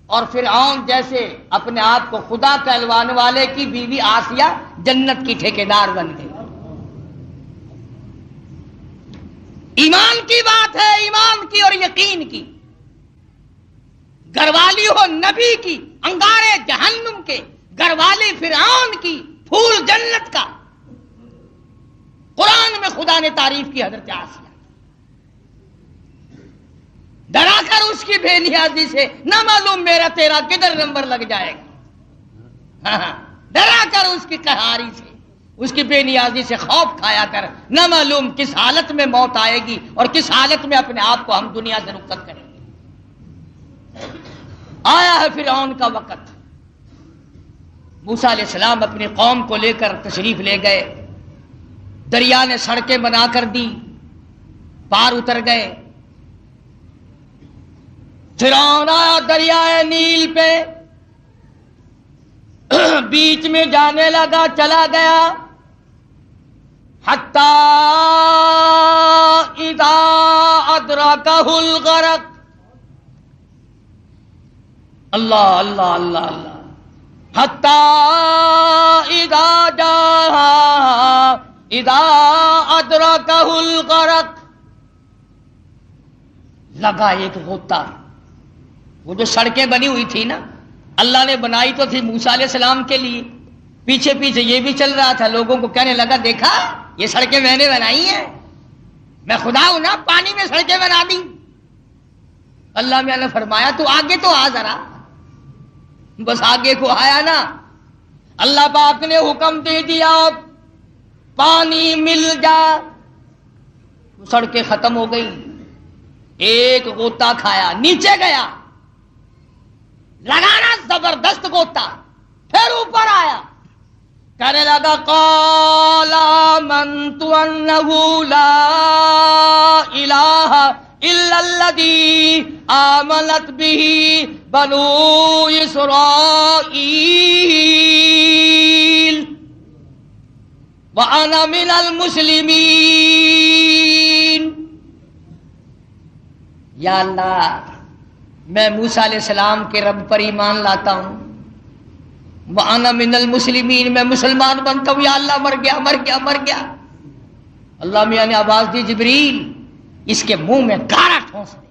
اور فرعون جیسے اپنے آپ کو خدا کہلوانے والے کی بیوی آسیہ جنت کی ٹھیکیدار بن گئی۔ ایمان کی بات ہے، ایمان کی اور یقین کی۔ گھر والی ہو نبی کی، انگارے جہنم کے، گھر والی فرعون کی، پھول جنت کا۔ قرآن میں خدا نے تعریف کی حضرت آسیہ، ڈرا کر اس کی بے نیازی سے، نہ معلوم میرا تیرا کدھر نمبر لگ جائے گا، ڈرا کر اس کی قہاری سے، اس کی بے نیازی سے خوف کھایا کر، نہ معلوم کس حالت میں موت آئے گی اور کس حالت میں اپنے آپ کو ہم دنیا سے رخصت کریں گے۔ آیا ہے فرعون کا وقت، موسیٰ علیہ السلام اپنی قوم کو لے کر تشریف لے گئے، دریا نے سڑکیں بنا کر دی، پار اتر گئے۔ فرعون آیا دریائے نیل پہ، بیچ میں جانے لگا، چلا گیا، حتی اذا ادرکہ الغرق، اللہ اللہ اللہ اللہ، حتی اذا ادرکہ الغرق، لگا ایک غوطہ۔ وہ جو سڑکیں بنی ہوئی تھی نا، اللہ نے بنائی تو تھی موسیٰ علیہ السلام کے لیے، پیچھے پیچھے یہ بھی چل رہا تھا، لوگوں کو کہنے لگا دیکھا یہ سڑکیں میں نے بنائی ہیں، میں خدا ہوں نا، پانی میں سڑکیں بنا دی۔ اللہ میاں نے فرمایا تو آگے تو آ ذرا، بس آگے کو آیا نا، اللہ پاک نے حکم دے دیا پانی مل جا، سڑکیں ختم ہو گئی، ایک غوطہ کھایا، نیچے گیا، لگانا زبردست غوطہ، پھر اوپر آیا، کہنے لگا قال آمنت انہ لا الہ الا الذی آمنت بہ بنو اسرائیل وانا من المسلمین۔ یا اللہ، میں موسیٰ علیہ السلام کے رب پر ایمان لاتا ہوں، وَأَنَا مِنَ الْمُسْلِمِينَ، میں مسلمان بنتا ہوں، یا اللہ مر گیا۔ اللہ میاں نے آواز دی جبریل اس کے منہ میں گارا ٹھونس دے،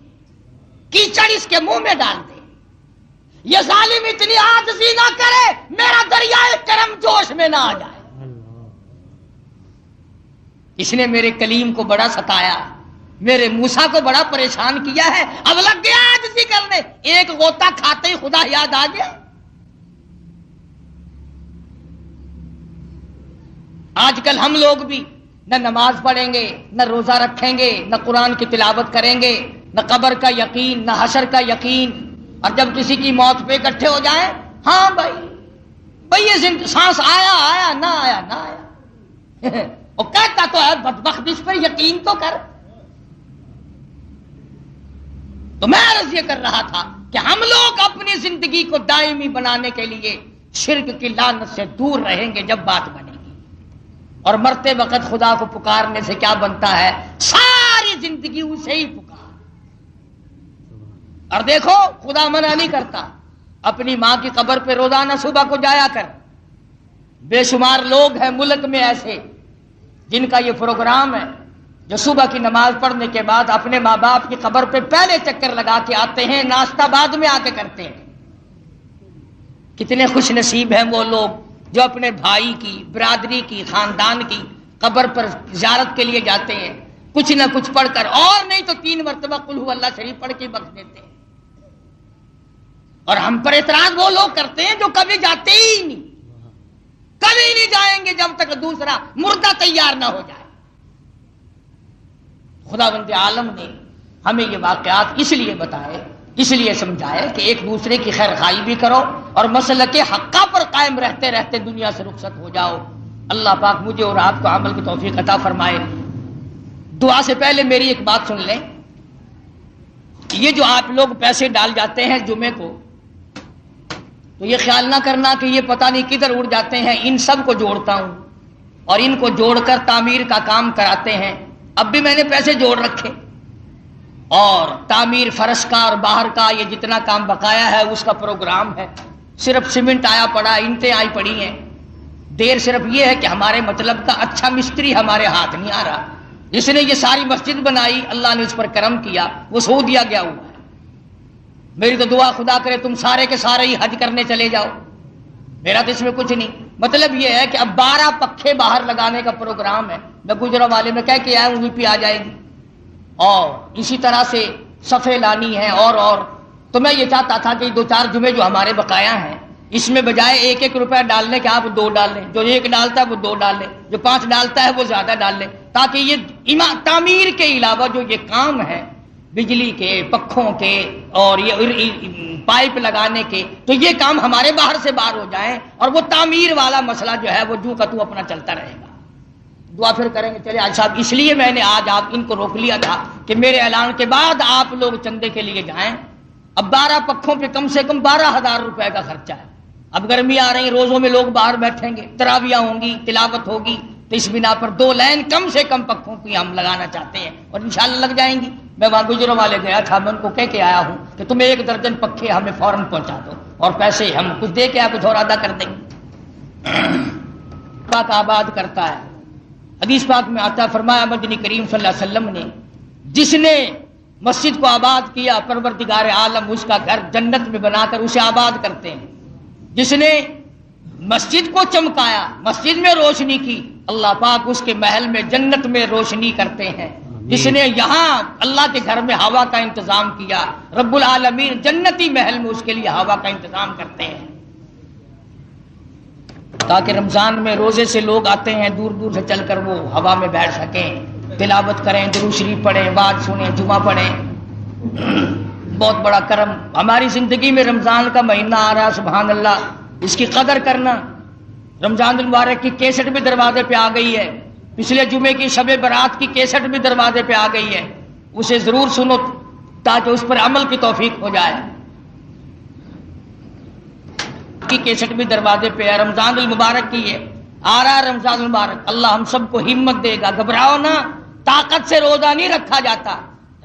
کیچڑ اس کے منہ میں ڈال دے، یہ ظالم اتنی عاجزی نہ کرے میرا دریائے کرم جوش میں نہ آ جائے۔ اس نے میرے کلیم کو بڑا ستایا، میرے موسیٰ کو بڑا پریشان کیا ہے، اب لگ گیا عاجزی کرنے، ایک غوطہ کھاتے ہی خدا یاد آ گیا۔ آج کل ہم لوگ بھی نہ نماز پڑھیں گے، نہ روزہ رکھیں گے، نہ قرآن کی تلاوت کریں گے، نہ قبر کا یقین، نہ حشر کا یقین، اور جب کسی کی موت پہ اکٹھے ہو جائیں، ہاں بھائی یہ سانس آیا نہ آیا وہ کہتا تو ہے بدبخت، اس پر یقین تو کر۔ تو میں عرض یہ کر رہا تھا کہ ہم لوگ اپنی زندگی کو دائمی بنانے کے لیے شرک کی لعنت سے دور رہیں گے جب بات بنے گی، اور مرتے وقت خدا کو پکارنے سے کیا بنتا ہے؟ ساری زندگی اسے ہی پکار۔ اور دیکھو خدا منع نہیں کرتا، اپنی ماں کی قبر پہ روزانہ صبح کو جایا کر۔ بے شمار لوگ ہیں ملک میں ایسے جن کا یہ پروگرام ہے، جو صبح کی نماز پڑھنے کے بعد اپنے ماں باپ کی قبر پہ پہلے چکر لگا کے آتے ہیں، ناشتہ بعد میں آ کے کرتے ہیں۔ کتنے خوش نصیب ہیں وہ لوگ جو اپنے بھائی کی، برادری کی، خاندان کی قبر پر زیارت کے لیے جاتے ہیں، کچھ نہ کچھ پڑھ کر، اور نہیں تو 3 مرتبہ قل ہو اللہ شریف پڑھ کے بخش دیتے ہیں۔ اور ہم پر اعتراض وہ لوگ کرتے ہیں جو کبھی جاتے ہی نہیں، کبھی نہیں جائیں گے جب تک دوسرا مردہ تیار نہ ہو جائے۔ خداوند عالم نے ہمیں یہ واقعات اس لیے بتائے، اس لیے سمجھائے کہ ایک دوسرے کی خیر خواہی بھی کرو اور مسلک حقہ پر قائم رہتے رہتے دنیا سے رخصت ہو جاؤ۔ اللہ پاک مجھے اور آپ کو عمل کی توفیق عطا فرمائے۔ دعا سے پہلے میری ایک بات سن لیں، یہ جو آپ لوگ پیسے ڈال جاتے ہیں جمعے کو، تو یہ خیال نہ کرنا کہ یہ پتہ نہیں کدھر اڑ جاتے ہیں، ان سب کو جوڑتا ہوں اور ان کو جوڑ کر تعمیر کا کام کراتے ہیں۔ اب بھی میں نے پیسے جوڑ رکھے، اور تعمیر فرش کا اور باہر کا یہ جتنا کام بقایا ہے اس کا پروگرام ہے۔ صرف سیمنٹ آیا پڑا، اینٹیں آئی پڑی ہیں، دیر صرف یہ ہے کہ ہمارے مطلب کا اچھا مستری ہمارے ہاتھ نہیں آ رہا۔ جس نے یہ ساری مسجد بنائی اللہ نے اس پر کرم کیا، وہ سو دیا گیا ہوا ہے۔ میری تو دعا خدا کرے تم سارے کے سارے ہی حج کرنے چلے جاؤ، میرا تو اس میں کچھ نہیں۔ مطلب یہ ہے کہ اب 12 پکھے باہر لگانے کا پروگرام ہے، میں گجرا والے میں کہہ کے آیا ہوں، وی پی آ جائے گی، اور اسی طرح سے صفے لانی ہے اور تو میں یہ چاہتا تھا کہ 2-4 جمعے جو ہمارے بقایا ہیں اس میں بجائے 1-1 روپیہ ڈالنے کے آپ 2 ڈال لیں، جو 1 ڈالتا ہے وہ 2 ڈال لیں، جو 5 ڈالتا ہے وہ زیادہ ڈال لیں، تاکہ یہ تعمیر کے علاوہ جو یہ کام ہے بجلی کے، پکھوں کے اور یہ پائپ لگانے کے، تو یہ کام ہمارے باہر سے باہر ہو جائیں، اور وہ تعمیر والا مسئلہ جو ہے وہ جو کا تو اپنا چلتا رہے گا۔ دعا پھر کریں گے۔ چلے آج صاحب، اس لیے میں نے آج آپ ان کو روک لیا تھا کہ میرے اعلان کے بعد آپ لوگ چندے کے لیے جائیں۔ اب 12 پکھوں پہ کم سے کم 12,000 روپے کا خرچہ ہے۔ اب گرمی آ رہی، روزوں میں لوگ باہر بیٹھیں گے، تراویاں ہوں گی، تلاوت ہوگی، تو اس بنا پر 2 لائن کم سے کم پکھوں کی ہم لگانا چاہتے ہیں، اور انشاءاللہ لگ جائیں گی۔ میں وہاں گجروں والے گیا تھا، میں ان کو کہہ کے آیا ہوں کہ تم 1 درجن پکھے ہمیں فوراً پہنچا دو، اور پیسے ہم کچھ دے کے کچھ اور ادا کر دیں گے۔ پاک آباد کرتا ہے۔ حدیث پاک میں آتا ہے، فرمایا مدنی کریم صلی اللہ علیہ وسلم نے جس نے مسجد کو آباد کیا، پروردگار عالم اس کا گھر جنت میں بنا کر اسے آباد کرتے ہیں۔ جس نے مسجد کو چمکایا، مسجد میں روشنی کی، اللہ پاک اس کے محل میں جنت میں روشنی کرتے ہیں۔ جس نے یہاں اللہ کے گھر میں ہوا کا انتظام کیا، رب العالمین جنتی محل میں اس کے لیے ہوا کا انتظام کرتے ہیں، تاکہ رمضان میں روزے سے لوگ آتے ہیں دور دور سے چل کر وہ ہوا میں بیٹھ سکیں، تلاوت کریں، درود شریف پڑھیں، بات سنیں، جمعہ پڑھیں۔ بہت بڑا کرم ہماری زندگی میں رمضان کا مہینہ آ رہا، سبحان اللہ، اس کی قدر کرنا۔ رمضان المبارک کی کیسٹ بھی دروازے پہ آ گئی ہے، پچھلے جمعے کی شب برات کی کیسٹ بھی دروازے پہ آ گئی ہے، اسے ضرور سنو تاکہ اس پر عمل کی توفیق ہو جائے۔ کی کیسٹ بھی دروازے پہ ہے، رمضان المبارک کی ہے، آ رہا رمضان المبارک۔ اللہ ہم سب کو ہمت دے گا، گھبراؤ نہ، طاقت سے روزہ نہیں رکھا جاتا،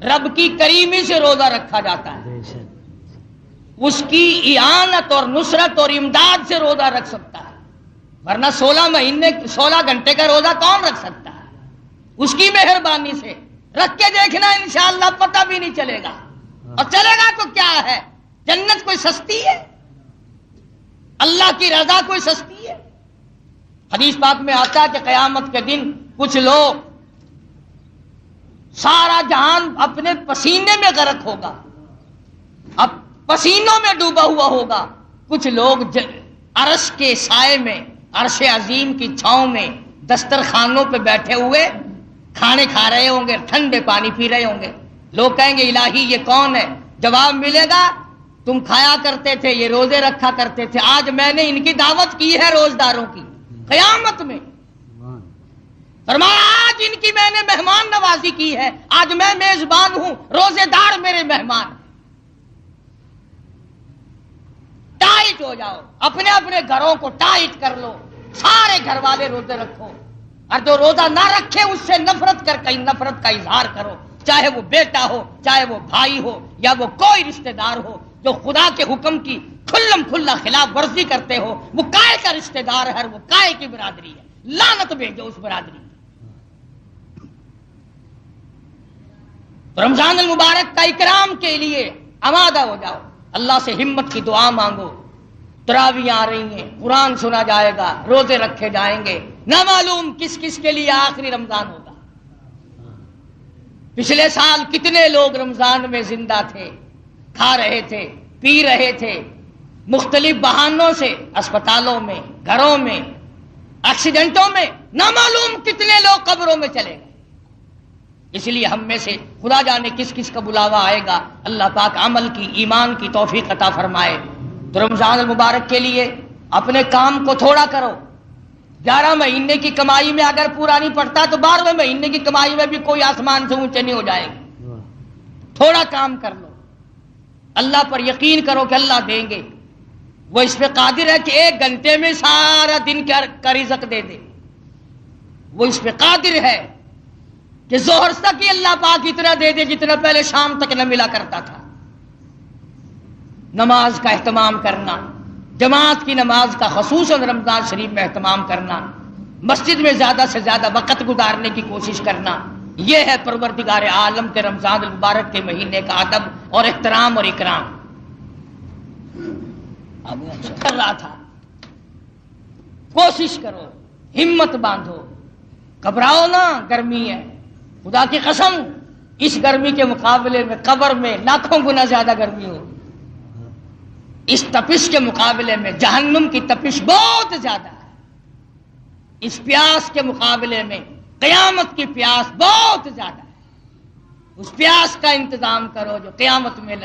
رب کی کریمی سے روزہ رکھا جاتا ہے، اس کی اعانت اور نصرت اور امداد سے روزہ رکھ سکتا ہے، ورنہ 16 گھنٹے کا روزہ کون رکھ سکتا ہے؟ اس کی مہربانی سے رکھ کے دیکھنا، انشاءاللہ پتہ بھی نہیں چلے گا، اور چلے گا تو کیا ہے؟ جنت کوئی سستی ہے؟ اللہ کی رضا کوئی سستی ہے؟ حدیث پاک میں آتا ہے کہ قیامت کے دن کچھ لوگ سارا جہان اپنے پسینے میں غرق ہوگا، اب پسینوں میں ڈوبا ہوا ہوگا. کچھ لوگ عرش کے سائے میں، عرش عظیم کی چھاؤں میں دسترخوانوں پہ بیٹھے ہوئے کھانے کھا رہے ہوں گے، ٹھنڈے پانی پی رہے ہوں گے. لوگ کہیں گے الہی یہ کون ہے؟ جواب ملے گا تم کھایا کرتے تھے، یہ روزے رکھا کرتے تھے، آج میں نے ان کی دعوت کی ہے روزداروں کی. قیامت میں فرمایا آج ان کی میں نے مہمان نوازی کی ہے، آج میں میزبان ہوں، روزے دار میرے مہمان. ٹائٹ ہو جاؤ، اپنے اپنے گھروں کو ٹائٹ کر لو، سارے گھر والے روزے رکھو، اور جو روزہ نہ رکھے اس سے نفرت کر کے نفرت کا اظہار کرو، چاہے وہ بیٹا ہو، چاہے وہ بھائی ہو، یا وہ کوئی رشتہ دار ہو جو خدا کے حکم کی کھلم کھلا خلاف ورزی کرتے ہو. وہ کائے کا رشتہ دار ہے، وہ کائے کی برادری ہے، لعنت بھیجو اس برادری. رمضان المبارک کا اکرام کے لیے آمادہ ہو جاؤ، اللہ سے ہمت کی دعا مانگو. تراویح آ رہی ہیں، قرآن سنا جائے گا، روزے رکھے جائیں گے. نہ معلوم کس کس کے لیے آخری رمضان ہوگا. پچھلے سال کتنے لوگ رمضان میں زندہ تھے، کھا رہے تھے، پی رہے تھے، مختلف بہانوں سے اسپتالوں میں، گھروں میں، ایکسیڈنٹوں میں. نہ معلوم کتنے لوگ قبروں میں چلے گئے. اس لیے ہم میں سے خدا جانے کس کس کا بلاوا آئے گا. اللہ پاک عمل کی، ایمان کی توفیق عطا فرمائے. تو رمضان المبارک کے لیے اپنے کام کو تھوڑا کرو. 11 مہینے کی کمائی میں اگر پورا نہیں پڑتا تو 12ویں مہینے کی کمائی میں بھی کوئی آسمان سے اونچے نہیں ہو جائے گا. تھوڑا کام کر لو، اللہ پر یقین کرو کہ اللہ دیں گے. وہ اس پہ قادر ہے کہ 1 گھنٹے میں سارا دن کا رزق دے دے. وہ اس پہ قادر ہے کہ ظہر تک ہی اللہ پاک اتنا دے دے جتنا پہلے شام تک نہ ملا کرتا تھا. نماز کا اہتمام کرنا، جماعت کی نماز کا خصوصاً رمضان شریف میں اہتمام کرنا، مسجد میں زیادہ سے زیادہ وقت گزارنے کی کوشش کرنا، یہ ہے پروردگار عالم کے رمضان المبارک کے مہینے کا ادب اور احترام اور اکرام. کر رہا تھا، کوشش کرو، ہمت باندھو، گھبراؤ نہ. گرمی ہے، خدا کی قسم اس گرمی کے مقابلے میں قبر میں لاکھوں گنا زیادہ گرمی ہو. اس تپش کے مقابلے میں جہنم کی تپش بہت زیادہ ہے. اس پیاس کے مقابلے میں قیامت کی پیاس بہت زیادہ ہے. اس پیاس کا انتظام کرو جو قیامت میں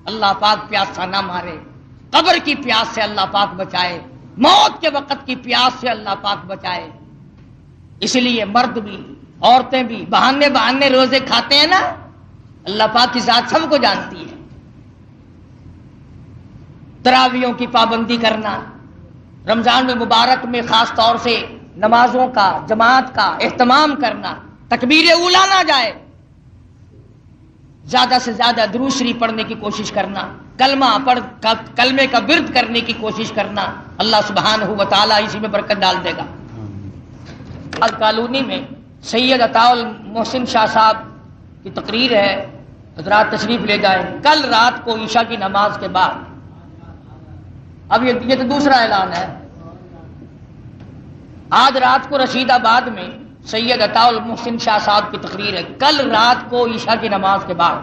اللہ پاک پیاسا نہ مارے. قبر کی پیاس سے اللہ پاک بچائے، موت کے وقت کی پیاس سے اللہ پاک بچائے. اس لیے مرد بھی عورتیں بھی بہانے روزے کھاتے ہیں نا، اللہ پاک کی ذات سب کو جانتی ہے. تراویحوں کی پابندی کرنا، رمضان المبارک میں خاص طور سے نمازوں کا، جماعت کا اہتمام کرنا. تکبیر اولیٰ نہ جائے، زیادہ سے زیادہ درود شریف پڑھنے کی کوشش کرنا، کلمے کا ورد کرنے کی کوشش کرنا. اللہ سبحانہ و تعالیٰ اسی میں برکت ڈال دے گا. آج کالونی میں سید عطا المحسن شاہ صاحب کی تقریر ہے، حضرات تشریف لے جائیں. کل رات کو عشاء کی نماز کے بعد، اب یہ تو دوسرا اعلان ہے، آج رات کو رشید آباد میں سید عطا المحسن شاہ صاحب کی تقریر ہے. کل رات کو عشاء کی نماز کے بعد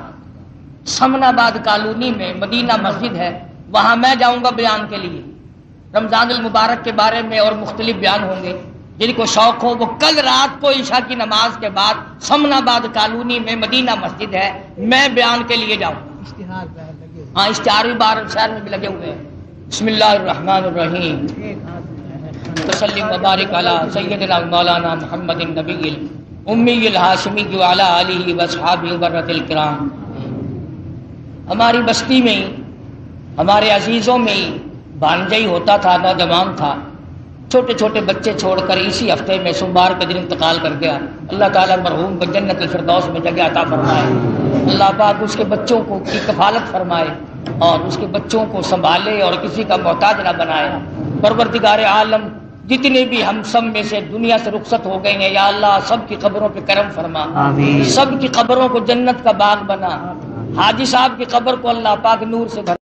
سمن آباد کالونی میں مدینہ مسجد ہے، وہاں میں جاؤں گا بیان کے لیے. رمضان المبارک کے بارے میں اور مختلف بیان ہوں گے. جن کو شوق ہو وہ کل رات کو عشاء کی نماز کے بعد سمن آباد کالونی میں مدینہ مسجد ہے، میں بیان کے لیے جاؤں. ہاں اشتہار بھی باہر شہر میں بھی لگے ہوئے ہیں. بسم اللہ الرحمن الرحیم. وسلم وبارک علی سیدنا مولانا محمد النبی الامی الہاشمی وعلی آلہ واصحابہ برۃ الکرام. ہماری بستی میں ہی، ہمارے عزیزوں میں ہی بھانجا ہی ہوتا تھا، نوجوان تھا، چھوٹے چھوٹے بچے چھوڑ کر اسی ہفتے میں سوموار کے دن انتقال کر گیا. اللہ تعالیٰ مرحوم کو جنت الفردوس میں جگہ عطا فرمائے. اللہ پاک اس کے بچوں کو کی کفالت فرمائے اور اس کے بچوں کو سنبھالے اور کسی کا محتاج نہ بنائے. پروردگار عالم جتنے بھی ہم سب میں سے دنیا سے رخصت ہو گئے ہیں، یا اللہ سب کی قبروں پہ کرم فرما، سب کی قبروں کو جنت کا باغ بنا. حاجی صاحب کی قبر کو اللہ پاک نور سے بھر